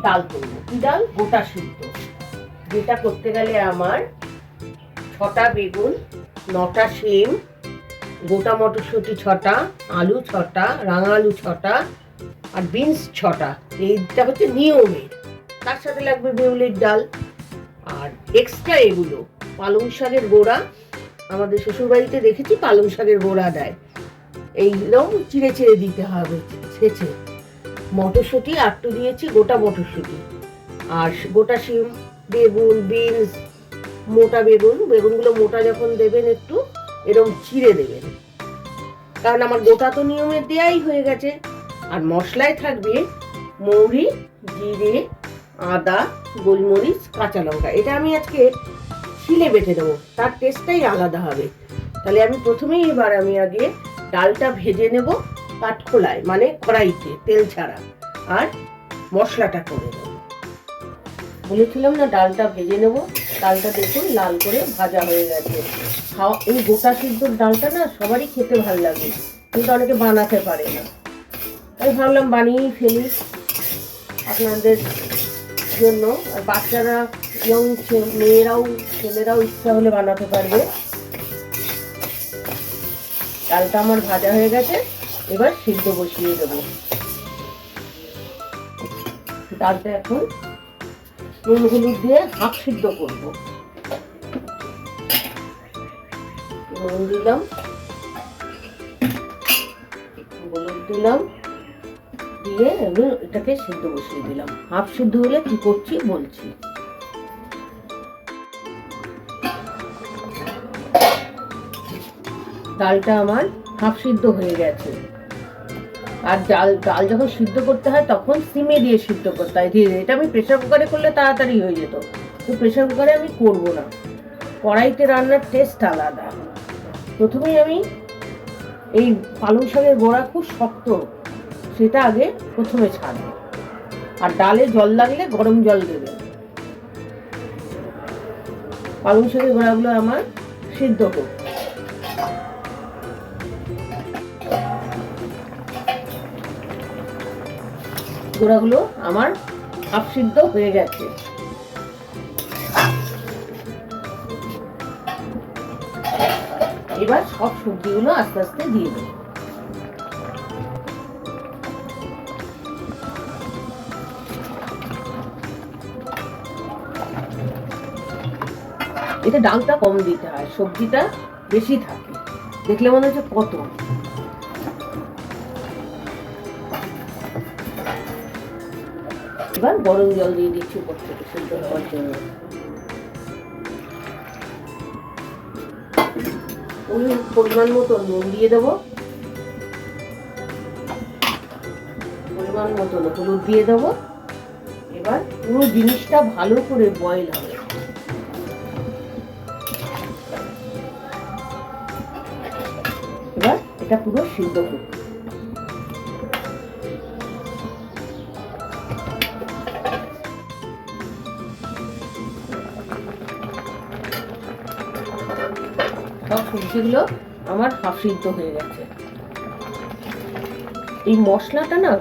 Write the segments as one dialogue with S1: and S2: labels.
S1: ডাল করবো। কি ডাল? গোটা সিদ্ধ। যেটা করতে গেলে আমার 6টা বেগুন, 9টা শিম, গোটা মটরশুঁটি 6টা, আলু 6টা, রাঙা আলু 6টা আর বিনস 6টা। এইটা হচ্ছে নিয়মের। তার সাথে লাগবে বিউলির ডাল আর এক্সট্রা এগুলো পালং শাকের গোড়া। আমাদের শ্বশুরবাড়িতে দেখেছি পালং শাকের গোড়া দেয়, এইরকম চিড়ে চিড়ে দিতে হবে ছেঁচে। মটরশুঁটি আটটু দিয়েছি, গোটা মটরশুঁটি আর গোটা শিম, বেগুন, বিনস, মোটা বেগুনগুলো মোটা যখন দেবেন একটু এরকম চিড়ে দেবেন, কারণ আমার গোটা তো নিয়মের দেয়াই হয়ে গেছে। আর মশলায় থাকবে মৌরি, জিরে, আদা, গোলমরিচ, কাঁচা লঙ্কা। এটা আমি আজকে শিলে বেটে দেবো, তার টেস্টটাই আলাদা হবে। তাহলে আমি প্রথমেই আমি আগে ডালটা ভেজে নেব কাঠখোলায়, মানে কড়াইতে, তেল ছাড়া, আর মশলাটা করে দেবো। বলেছিলাম না ডালটা ভেজে নেব। ডালটা দেখুন লাল করে ভাজা হয়ে গেছে। এই গোটা সিদ্ধর ডালটা না সবারই খেতে ভালো লাগে, কিন্তু অনেকে বানাতে পারে না। তাই ভাবলাম বানিয়েই ফেলি আপনাদের জন্য। আর বাচ্চারা, ইয়ং মেয়েরাও ছেলেরাও ইচ্ছা হলে বানাতে পারবে। ডালটা আমার ভাজা হয়ে গেছে, এবার সিদ্ধ বসিয়ে দেবো। ডালটা এখন নুন হলুদ দিয়ে হাফ সিদ্ধ করবো। নুন দিলাম, হলুদ দিলাম, দিয়ে এটাকে সিদ্ধ বসিয়ে দিলাম। হাফ সিদ্ধ হলে কি করছি বলছি। ডালটা আমার হাফ সিদ্ধ হয়ে গেছে। আর ডাল যখন সিদ্ধ করতে হয় তখন সিমে দিয়ে সিদ্ধ করতে হয় ধীরে। এটা আমি প্রেসার কুকারে করলে তাড়াতাড়ি হয়ে যেত, তো প্রেসার কুকারে আমি করবো না। কড়াইতে রান্নার টেস্ট আলাদা। প্রথমেই আমি এই পালং শাকের গোড়া খুব শক্ত, সেটা আগে প্রথমে ছাড়বো। আর ডালে জল লাগলে গরম জল দেবে। পালং শাকের গোড়াগুলো আমার সিদ্ধ হোক। গোড়াগুলো আমার হাফ সিদ্ধ হয়ে গেছে। এবার সব সবজিগুলো আস্তে আস্তে দিয়ে দেবো। এটা ডালটা কম দিতে হয়, সবজিটা বেশি থাকে। দেখলে মনে হচ্ছে কত। এবার গরম জল দিয়ে দিচ্ছি উপর থেকে সিদ্ধ হওয়ার জন্য। পরিমাণ মতো নুন দিয়ে দেবো, পরিমাণ মতো হলুদ দিয়ে দেবো। এবার পুরো জিনিসটা ভালো করে বয়েল হবে। এবার এটা পুরো সিদ্ধ হোক। সব সবজিগুলো আমার হাফ সিদ্ধ হয়ে গেছে। এই মশলাটা না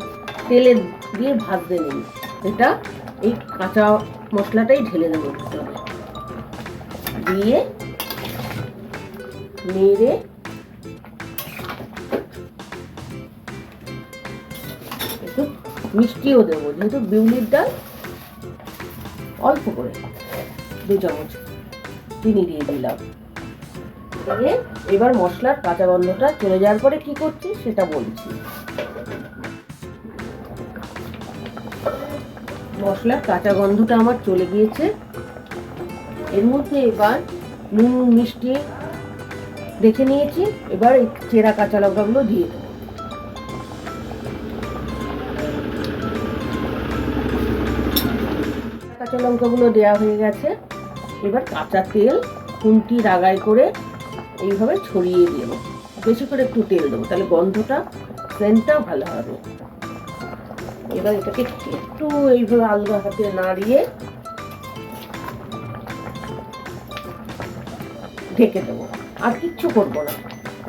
S1: তেলে দিয়ে ভাজতে নেই, এটা এই কাঁচা মশলাটাই ঢেলে দেবো ভিতরে, দিয়ে নেড়ে একটু মিষ্টিও দেবো, যেহেতু বিউলির ডাল। অল্প করে 2 চামচ চিনি দিয়ে দিলাম। দিয়ে এবার মশলার কাঁচা গন্ধটা চলে যাওয়ার পরে কি করছি সেটা বলছি। মশলার কাঁচা গন্ধটা আমার চলে গিয়েছে। এর মধ্যে এবার নুন মিষ্টি দেখে নিয়েছি। এবার এই চেরা কাঁচা লঙ্কাগুলো দিয়ে দেবো। কাঁচা লঙ্কাগুলো দেওয়া হয়ে গেছে। এবার কাঁচা তেল খুন্তি রাগায় করে এইভাবে ছড়িয়ে দেবো। বেশি করে একটু তেল দেবো, তাহলে গন্ধটা, সেন্টটা ভালো হবে। এবার এটাকে একটু এইভাবে আলগা হাতে নাড়িয়ে ঢেকে দেবো। আর কিচ্ছু করবো না।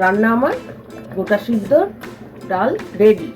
S1: রান্না আমার গোটা সিদ্ধ ডাল রেডি।